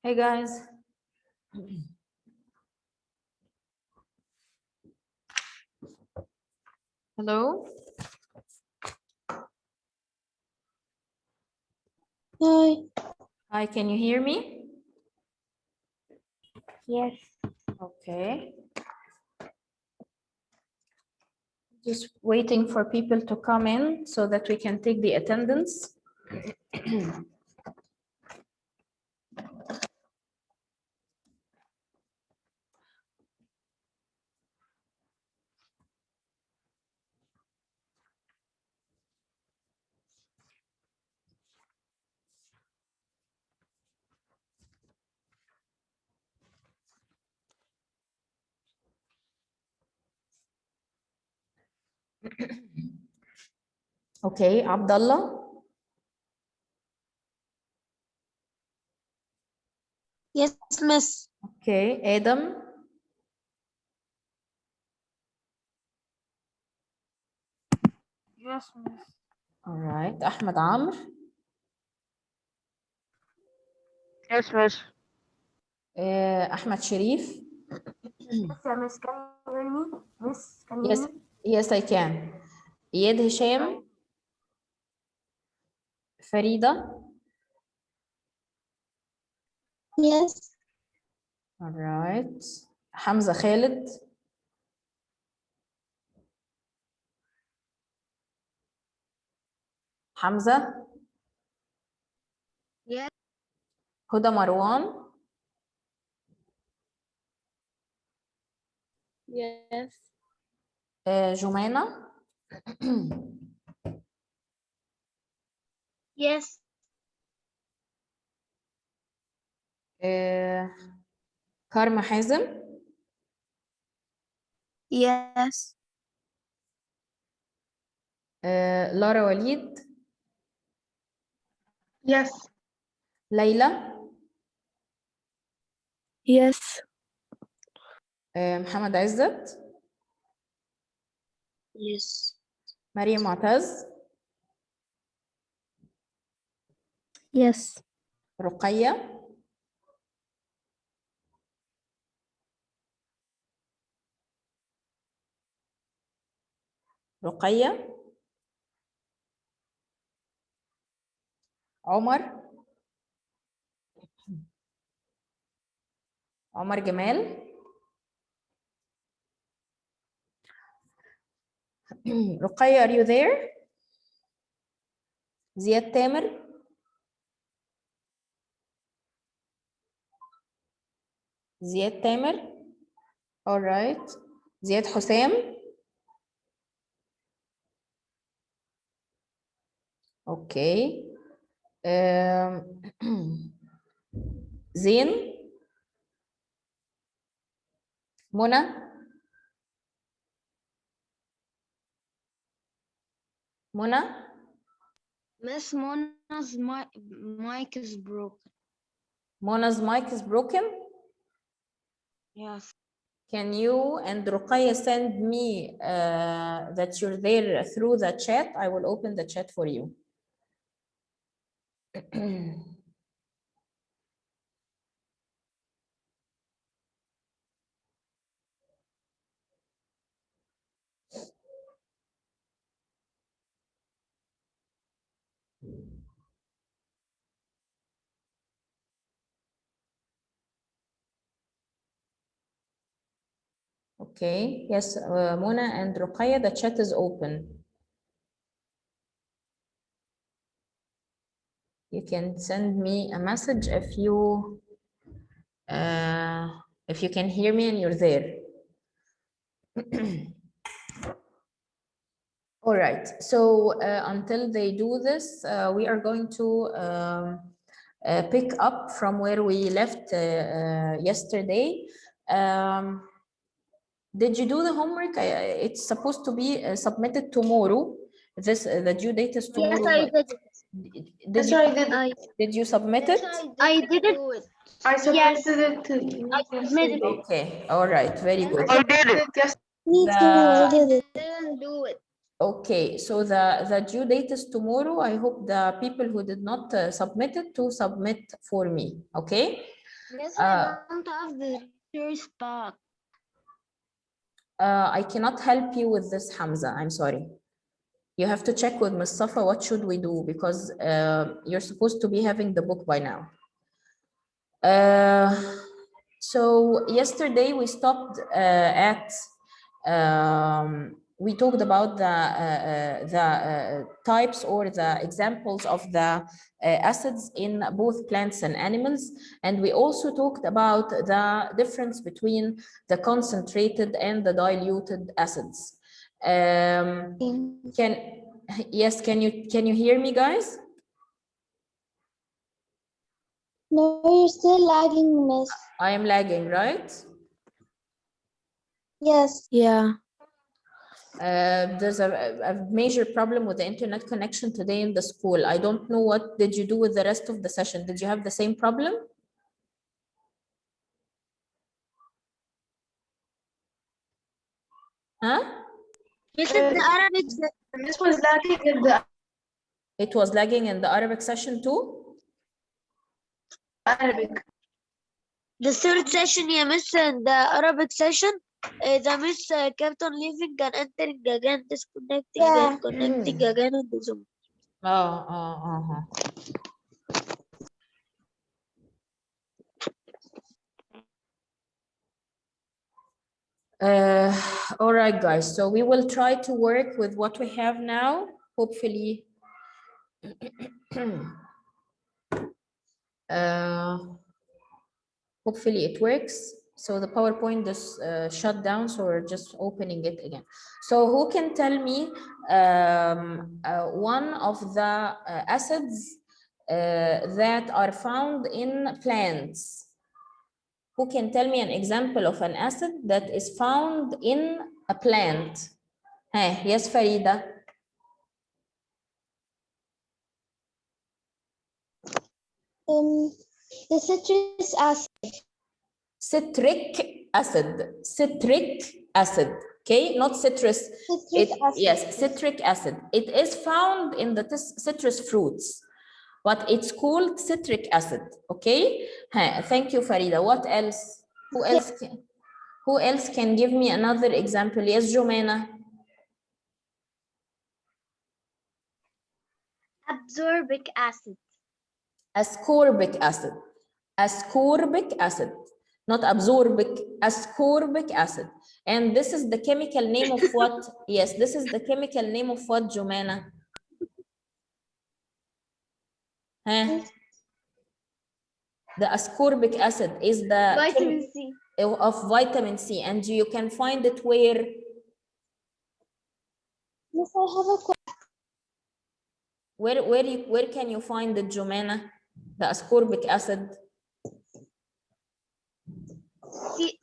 Hey guys. Hello. Hi. Hi, can you hear me? Yes. Okay. Just waiting for people to come in so that we can take the attendance. Okay, Abdullah. Yes, miss. Okay, Adam. Yes, miss. All right, Ahmed Amr. Yes, miss. Ahmed Sharif. Yes, miss. Can you hear me? Miss, can you Yes, hear me? yes, I can. Iyad Hisham. Farida. Yes. All right. Hamza Khalid. Hamza. Yes. Huda Marwan. Yes. Jumana. Yes. كارما حازم. Yes. لارا وليد. Yes. ليلى. Yes. محمد عزت. Yes. مريم معتز. Yes. رقية. رقية. عمر. عمر جمال. رقية are you there؟ زياد تامر. زياد تامر. all right. زياد حسام. اوكي. زين. منى. منى. Miss Mona's mic is broken. Mona's mic is broken. Yes. Can you and Ruqayya send me that you're there through the chat? I will open the chat for you. Okay, yes, Mona and Ruqayya, the chat is open. You can send me a message if you can hear me and you're there. All right, so until they do this, we are going to pick up from where we left yesterday. Did you do the homework? It's supposed to be submitted tomorrow. The due date is tomorrow. Yes, I did it. Did Yes, you, I did. did you submit it? I did it. I submitted it to you. I submitted it. Okay, all right, very good. I did it. Yes. Me too, I did it. I didn't do it. Okay, so the due date is tomorrow. I hope the people who did not submit it to submit for me, okay? Yes, I don't have the resource pack. I cannot help you with this, Hamza. I'm sorry. You have to check with Mustafa what should we do, because you're supposed to be having the book by now. So yesterday we stopped at we talked about the types or the examples of the acids in both plants and animals, and we also talked about the difference between the concentrated and the diluted acids. Can you hear me, guys? No, you're still lagging, Miss. I am lagging, right? Yes. Yeah. There's a major problem with the internet connection today in the school. I don't know what did you do with the rest of the session. Did you have the same problem? Huh? This is the Arabic. This was lagging in the It was lagging in the Arabic session too? Arabic. The third session, yeah, Miss, and the Arabic session, the Miss kept on leaving and entering again, disconnecting and connecting again on the Zoom. All right, guys. So we will try to work with what we have now. Hopefully, hopefully it works. So the PowerPoint is shut down, so we're just opening it again. So who can tell me one of the acids that are found in plants? Who can tell me an example of an acid that is found in a plant? Hey, yes, Farida. The citrus acid. Citric acid. Citric acid. Okay, not citrus. Yes, citric acid. It is found in the citrus fruits, but it's called citric acid. Okay. Thank you, Farida. What else? Who else can give me another example? Yes, Jomana. Absorbic acid. Ascorbic acid. Ascorbic acid, not absorbic, ascorbic acid. And this is the chemical name of what? Yes, this is the chemical name of what, Jomana? Huh? The ascorbic acid is the Vitamin C. Of vitamin C, and you can find it where? Yes, I have a question. Where can you find the Jomana? The ascorbic acid?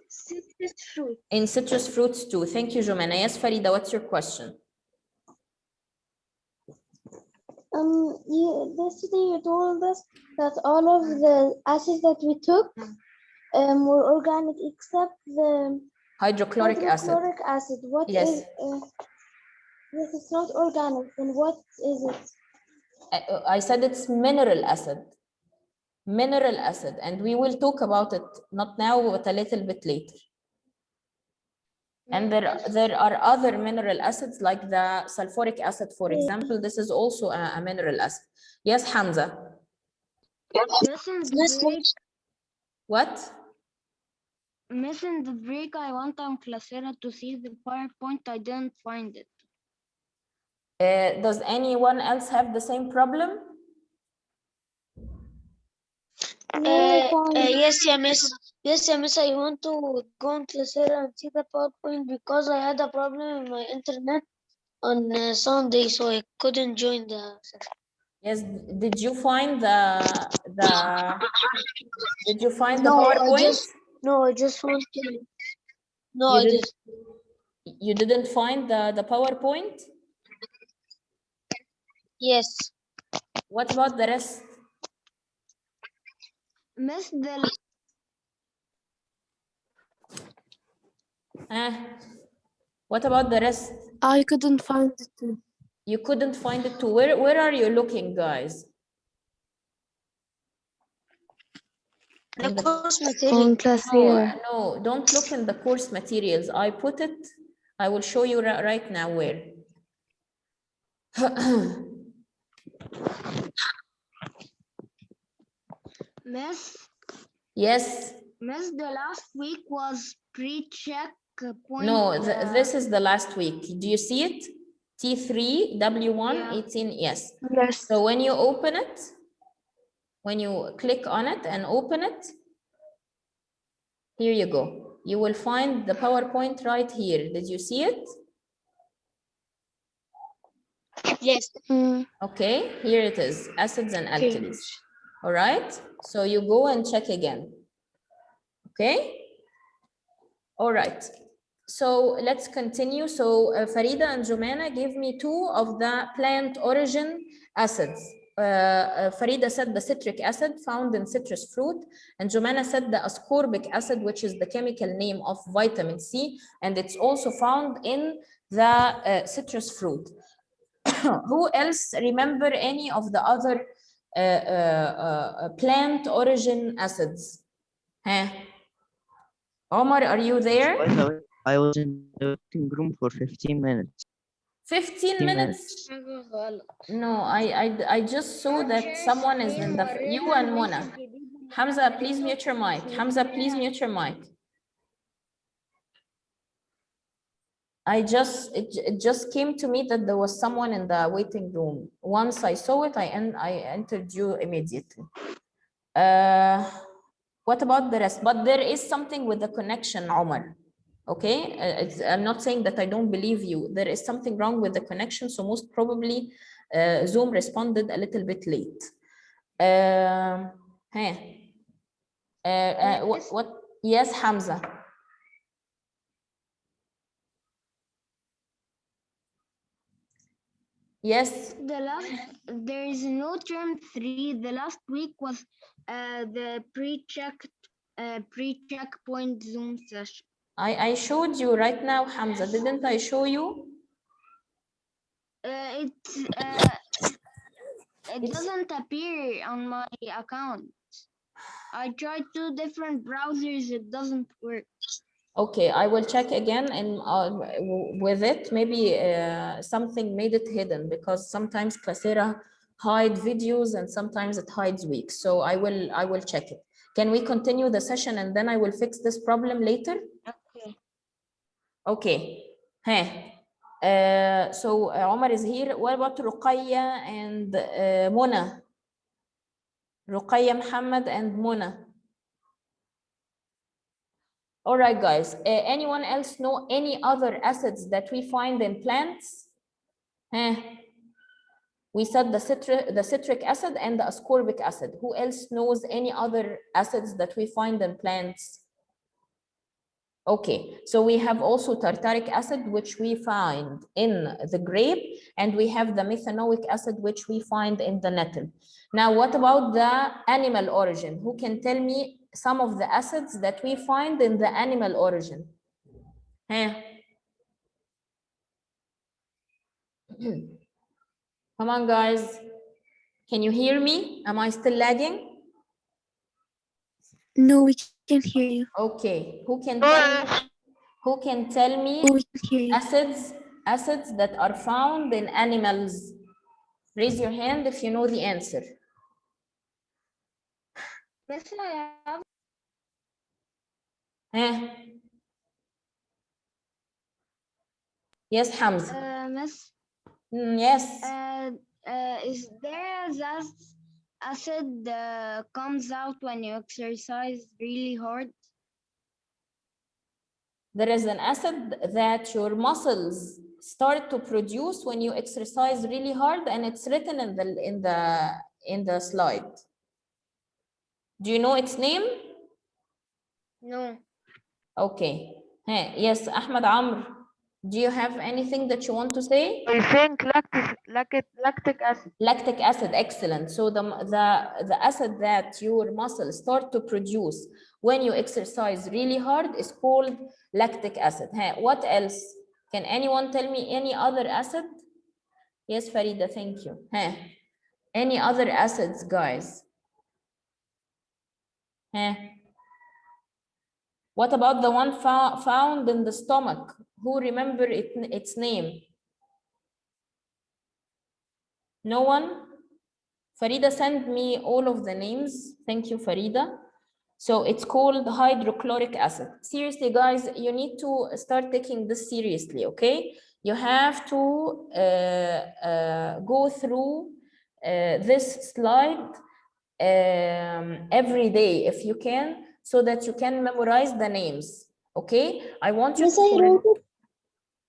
Citrus fruit. In citrus fruits too. Thank you, Jomana. Yes, Farida, what's your question? Yesterday you told us that all of the acids that we took were organic except the Hydrochloric acid. Hydrochloric acid. What yes. is? Yes, it's not organic. Then what is it? I said it's mineral acid. Mineral acid, and we will talk about it not now, but a little bit later. And there are other mineral acids like the sulfuric acid, for example. This is also a mineral acid. Yes, Hamza. What? Missing the break. I went on Classera to see the PowerPoint. I didn't find it. Does anyone else have the same problem? Yes, yeah, Miss. Yes, yeah, Miss. I want to go on Classera and see the PowerPoint because I had a problem with my internet on Sunday, so I couldn't join the session. Yes. Did you find the PowerPoint? I just want to. No, You didn't find the PowerPoint? Yes. What about the rest? Miss the. What about the rest? I couldn't find it too. You couldn't find it too. Where are you looking, guys? The In course On material. class no, here. no, don't look in the course materials. I put it, I will show you right now where. Miss, Yes, Miss, the last week was pre-check point. no, this is the last week. Do you see it? T3, W1, Yeah. 18, yes. Yes. So when you open it, when you click on it and open it, here you go. You will find the PowerPoint right here. Did you see it? Yes. Okay, here it is, acids and alkalis. All right, so you go and check again. Okay, all right. So let's continue. So Farida and Jumana gave me two of the plant origin acids. Farida said the citric acid found in citrus fruit, and Jumana said the ascorbic acid, which is the chemical name of vitamin C, and it's also found in the citrus fruit. Who else remember any of the other plant origin acids? Huh? Omar, are you there? By the way, I was in the waiting room for 15 minutes. 15 minutes? No, I just saw that someone is in the, you and Mona. Hamza, please mute your mic. Hamza, please mute your mic. It just came to me that there was someone in the waiting room. Once I saw it, I entered you immediately. What about the rest? But there is something with the connection, Omar. Okay, I'm not saying that I don't believe you. There is something wrong with the connection, so most probably Zoom responded a little bit late. Hey. What? Yes, Hamza. Yes. The last, there is no term 3. The last week was the pre-checkpoint Zoom session. I showed you right now, Hamza. Didn't I show you? It doesn't appear on my account. I tried 2 different browsers. It doesn't work. Okay, I will check again, and with it, maybe something made it hidden, because sometimes Coursera hide videos and sometimes it hides weeks. So I will check it. Can we continue the session and then I will fix this problem later? Okay. Okay. Hey. So Omar is here. What about Ruqayya and Mona? Ruqayya Muhammad and Mona. All right, guys. Anyone else know any other acids that we find in plants? We said the citric acid and the ascorbic acid. Who else knows any other acids that we find in plants? Okay, so we have also tartaric acid, which we find in the grape, and we have the methanoic acid, which we find in the nettle. Now, what about the animal origin? Who can tell me some of the acids that we find in the animal origin? Come on, guys. Can you hear me? Am I still lagging? No, we can't hear you. Okay, who can tell me Oh, we can hear you. acids that are found in animals? Raise your hand if you know the answer. Yes, Hamza. Miss, Yes. is there that acid comes out when you exercise really hard? There is an acid that your muscles start to produce when you exercise really hard, and it's written in the slide. Do you know its name? No. Okay. Yes, Ahmed Amr. Do you have anything that you want to say? I think lactic acid. Lactic acid, excellent. So the acid that your muscles start to produce when you exercise really hard is called lactic acid. What else? Can anyone tell me any other acid? Yes, Farida, thank you. Any other acids, guys? Eh. What about the one found in the stomach? Who remember its name? No one? Farida sent me all of the names. Thank you, Farida. So it's called hydrochloric acid. Seriously, guys, you need to start taking this seriously, okay? You have to go through this slide every day if you can, so that you can memorize the names, okay? I want you Miss, to... I wrote it.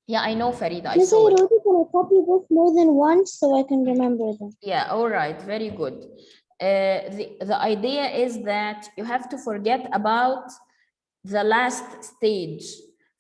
Yeah, I know, Farida. Miss, I wrote it and I copy this more than once so I can remember them. Yeah, all right, very good. The idea is that you have to forget about the last stage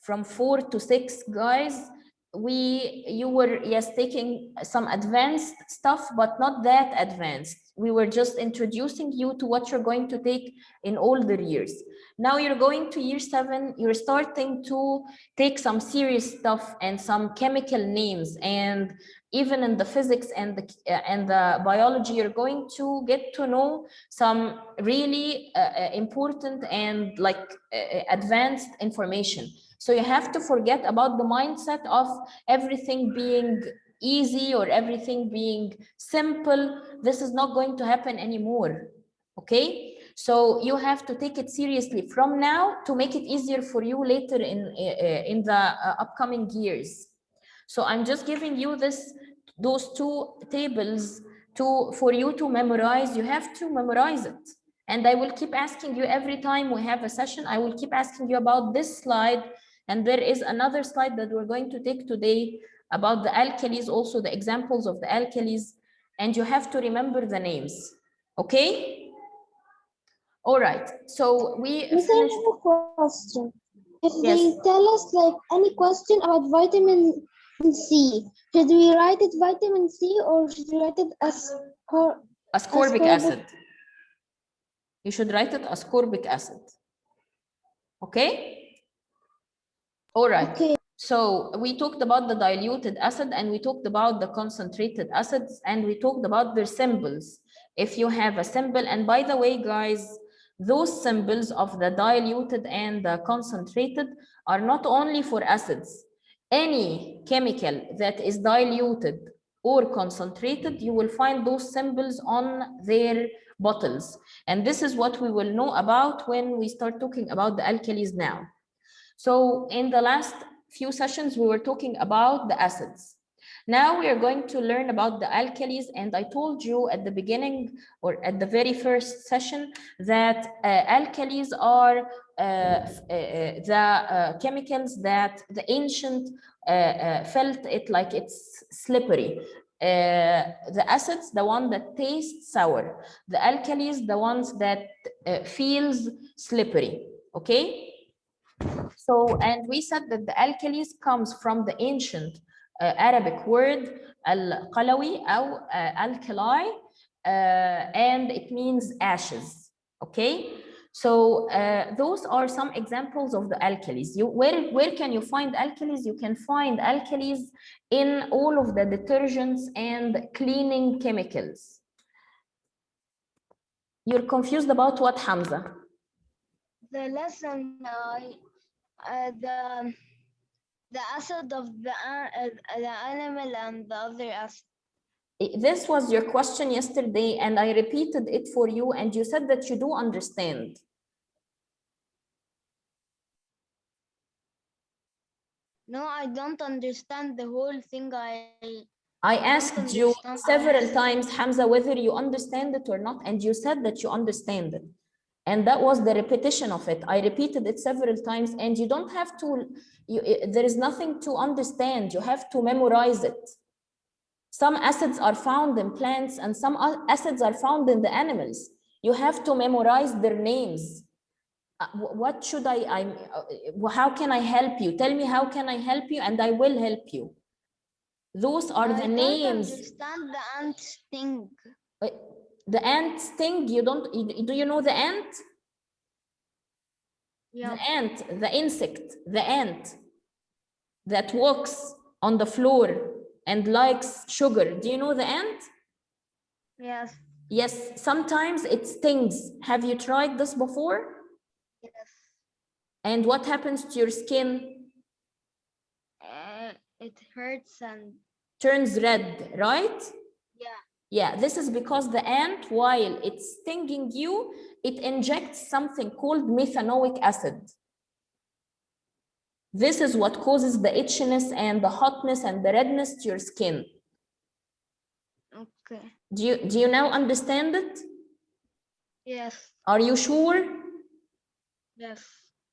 from 4 to 6, guys. You were, yes, taking some advanced stuff, but not that advanced. We were just introducing you to what you're going to take in older years. Now you're going to year 7, you're starting to take some serious stuff and some chemical names, and even in the physics and the biology, you're going to get to know some really important and like advanced information. So you have to forget about the mindset of everything being easy or everything being simple. This is not going to happen anymore, okay? So you have to take it seriously from now to make it easier for you later in the upcoming years. So I'm just giving you those 2 tables for you to memorize. You have to memorize it. And I will keep asking you every time we have a session, I will keep asking you about this slide. And there is another slide that we're going to take today about the alkalis, also the examples of the alkalis. And you have to remember the names, okay? All right, so we Miss, I finished. have a question. If Yes. they tell us like any question about vitamin C, should we write it vitamin C or should we write it as Ascorbic acid. You should write it ascorbic acid. Okay? All right. Okay. So we talked about the diluted acid and we talked about the concentrated acids and we talked about their symbols. If you have a symbol, and by the way, guys, those symbols of the diluted and the concentrated are not only for acids. Any chemical that is diluted or concentrated, you will find those symbols on their bottles. And this is what we will know about when we start talking about the alkalis now. So in the last few sessions, we were talking about the acids. Now we are going to learn about the alkalis, and I told you at the beginning or at the very first session that alkalis are the chemicals that the ancient felt it like it's slippery. The acids, the one that tastes sour. The alkalis, the ones that feels slippery, okay? So, and we said that the alkalis comes from the ancient Arabic word al-qalawi or alkali, and it means ashes, okay? So those are some examples of the alkalis. Where can you find alkalis? You can find alkalis in all of the detergents and cleaning chemicals. You're confused about what, Hamza? The lesson, the acid of the animal and the other acid. This was your question yesterday, and I repeated it for you, and you said that you do understand. No, I don't understand the whole thing. I asked you understand. several times, Hamza, whether you understand it or not, and you said that you understand it. And that was the repetition of it. I repeated it several times, and you don't have to, there is nothing to understand. You have to memorize it. Some acids are found in plants and some acids are found in the animals. You have to memorize their names. What should how can I help you? Tell me how can I help you, and I will help you. Those are the names. I don't understand the ant sting. The ant sting, do you know the ant? Yeah. The ant, the insect, the ant that walks on the floor and likes sugar. Do you know the ant? Yes. Yes, sometimes it stings. Have you tried this before? Yes. And what happens to your skin? It hurts and Turns red, right? yeah. Yeah, this is because the ant, while it's stinging you, it injects something called methanoic acid. This is what causes the itchiness and the hotness and the redness to your skin. Okay. Do you now understand it? Yes. Are you sure? Yes.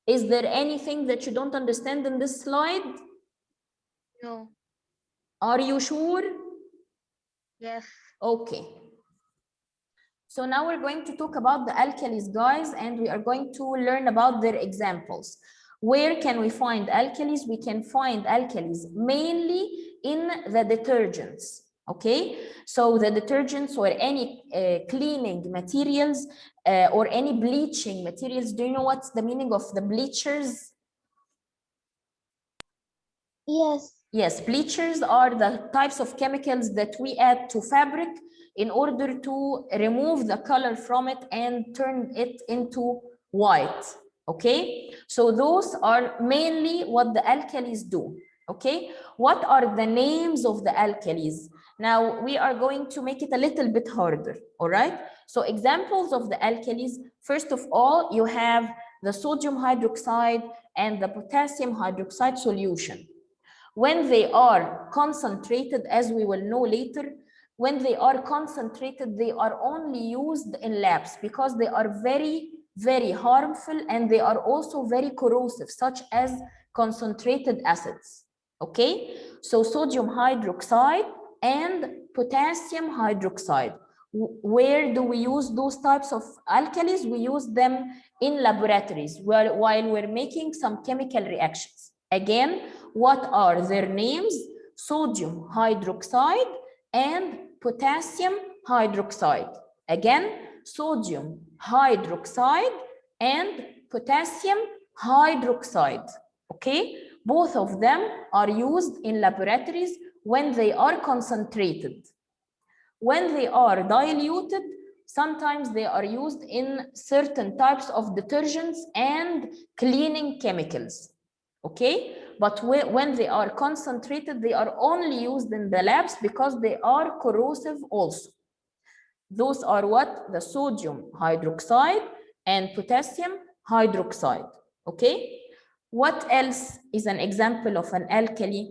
Is there anything that you don't understand in this slide? No. Are you sure? Yes. Okay. So now we're going to talk about the alkalis, guys, and we are going to learn about their examples. Where can we find alkalis? We can find alkalis mainly in the detergents. Okay, so the detergents or any cleaning materials or any bleaching materials. Do you know what's the meaning of the bleachers? Yes. Yes, bleachers are the types of chemicals that we add to fabric in order to remove the color from it and turn it into white. Okay, so those are mainly what the alkalis do. Okay, what are the names of the alkalis? Now we are going to make it a little bit harder. All right, so examples of the alkalis, first of all, you have the sodium hydroxide and the potassium hydroxide solution. When they are concentrated, as we will know later, when they are concentrated, they are only used in labs because they are very, very harmful and they are also very corrosive, such as concentrated acids. Okay, so sodium hydroxide and potassium hydroxide. Where do we use those types of alkalis? We use them in laboratories while we're making some chemical reactions. Again, what are their names? Sodium hydroxide and potassium hydroxide. Again, sodium hydroxide and potassium hydroxide. Okay, both of them are used in laboratories when they are concentrated. When they are diluted, sometimes they are used in certain types of detergents and cleaning chemicals. Okay, but when they are concentrated, they are only used in the labs because they are corrosive also. Those are what? The sodium hydroxide and potassium hydroxide. Okay, what else is an example of an alkali?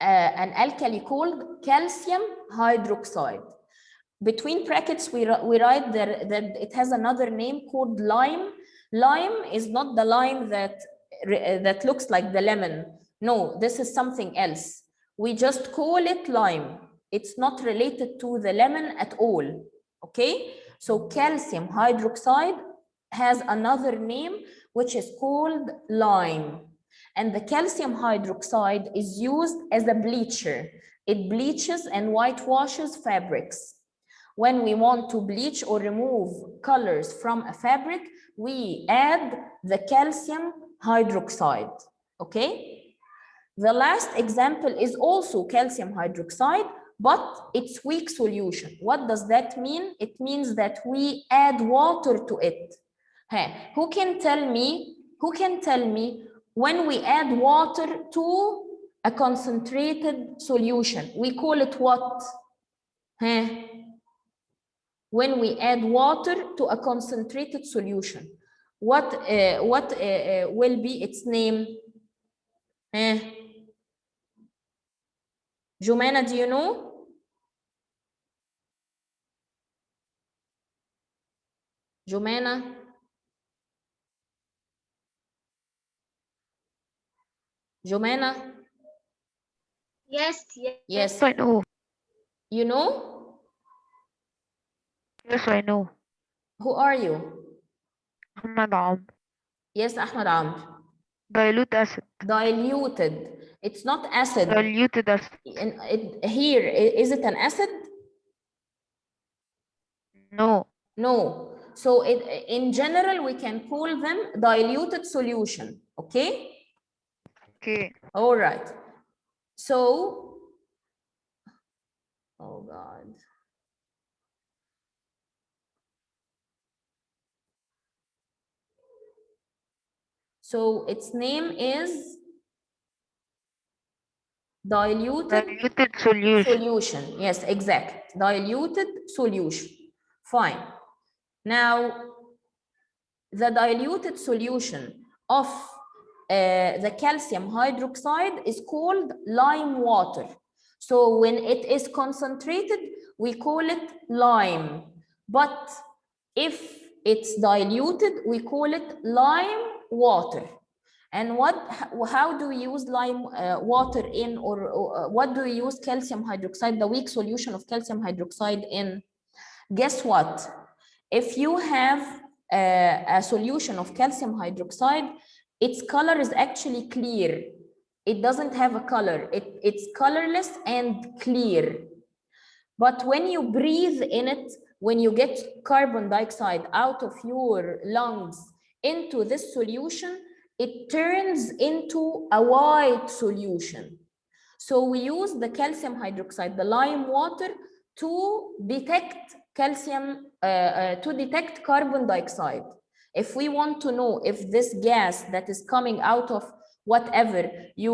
An alkali called calcium hydroxide. Between brackets, we write that it has another name called lime. Lime is not the lime that looks like the lemon. No, this is something else. We just call it lime. It's not related to the lemon at all. Okay, so calcium hydroxide has another name which is called lime. And the calcium hydroxide is used as a bleacher. It bleaches and whitewashes fabrics. When we want to bleach or remove colors from a fabric, we add the calcium hydroxide. Okay? The last example is also calcium hydroxide, but it's weak solution. What does that mean? It means that we add water to it. Hey, who can tell me when we add water to a concentrated solution, we call it what? Hey, when we add water to a concentrated solution, what will be its name? Jumana, do you know? Jumana? Jumana? Yes. Yes. Yes. I know. You know? Yes, I know. Who are you? Ahmad Am. Yes, Ahmad Amr. Dilute acid. Diluted. It's not acid. Diluted acid. Here, is it an acid? No. No. So in general, we can call them diluted solution. Okay? Okay. All right. So, oh God. So its name is diluted solution. Yes, exact. Diluted solution. Fine. Now, the diluted solution of the calcium hydroxide is called lime water. So when it is concentrated, we call it lime. But if it's diluted, we call it lime water. And how do we use lime water in, or what do we use calcium hydroxide, the weak solution of calcium hydroxide in? Guess what? If you have a solution of calcium hydroxide, its color is actually clear. It doesn't have a color. It's colorless and clear. But when you breathe in it, when you get carbon dioxide out of your lungs into this solution, it turns into a white solution. So we use the calcium hydroxide, the lime water, to detect to detect carbon dioxide. If we want to know if this gas that is coming out of whatever you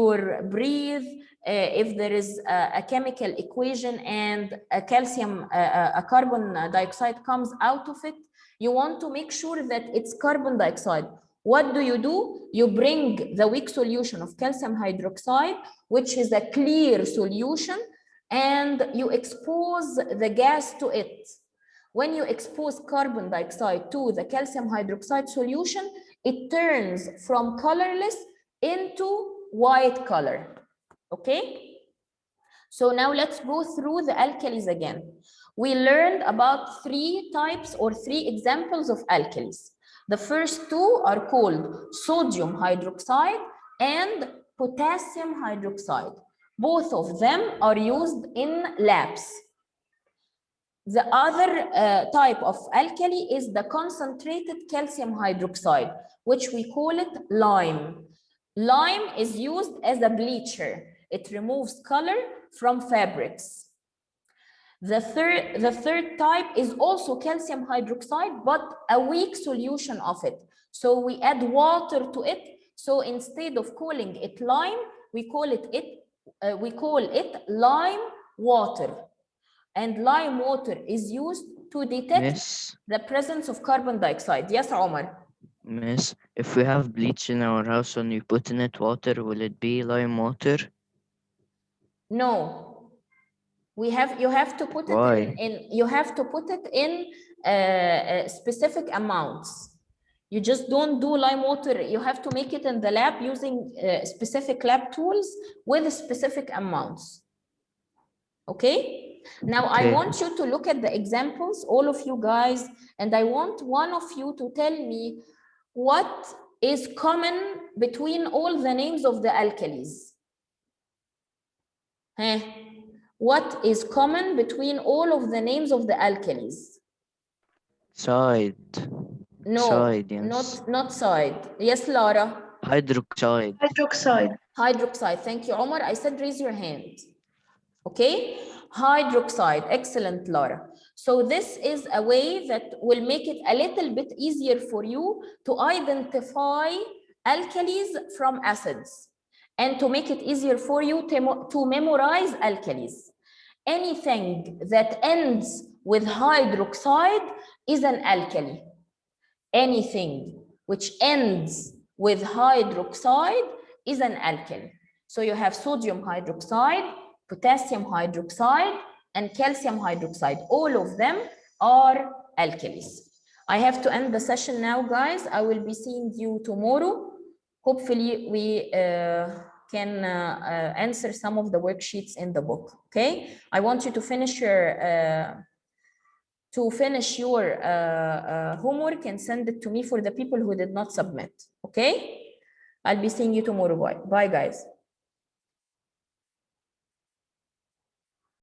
breathe, if there is a chemical equation and a carbon dioxide comes out of it, you want to make sure that it's carbon dioxide. What do? You bring the weak solution of calcium hydroxide, which is a clear solution, and you expose the gas to it. When you expose carbon dioxide to the calcium hydroxide solution, it turns from colorless into white color. Okay? So now let's go through the alkalis again. We learned about 3 types or 3 examples of alkalis. The first 2 are called sodium hydroxide and potassium hydroxide. Both of them are used in labs. The other type of alkali is the concentrated calcium hydroxide, which we call it lime. Lime is used as a bleacher. It removes color from fabrics. The third type is also calcium hydroxide, but a weak solution of it. So we add water to it. So instead of calling it lime, we call it lime water. And lime water is used to detect the presence of carbon dioxide. Yes, Omar? Miss, if we have bleach in our house and we put in it water, will it be lime water? No. You have to put Why? it in specific amounts. You just don't do lime water. You have to make it in the lab using specific lab tools with specific amounts. Okay? Now I want you to look at the examples, all of you guys, and I want one of you to tell me what is common between all the names of the alkalis. What is common between all of the names of the alkalis? Side. No, side, yes. not side. Yes, Lara. Hydroxide. Hydroxide. Thank you, Omar. I said raise your hand. Okay, hydroxide. Excellent, Lara. So this is a way that will make it a little bit easier for you to identify alkalis from acids, and to make it easier for you to memorize alkalis. Anything that ends with hydroxide is an alkali. Anything which ends with hydroxide is an alkali. So you have sodium hydroxide, potassium hydroxide, and calcium hydroxide. All of them are alkalis. I have to end the session now, guys. I will be seeing you tomorrow. Hopefully, we can answer some of the worksheets in the book. Okay, I want you to finish your homework and send it to me for the people who did not submit. Okay, I'll be seeing you tomorrow. Bye guys.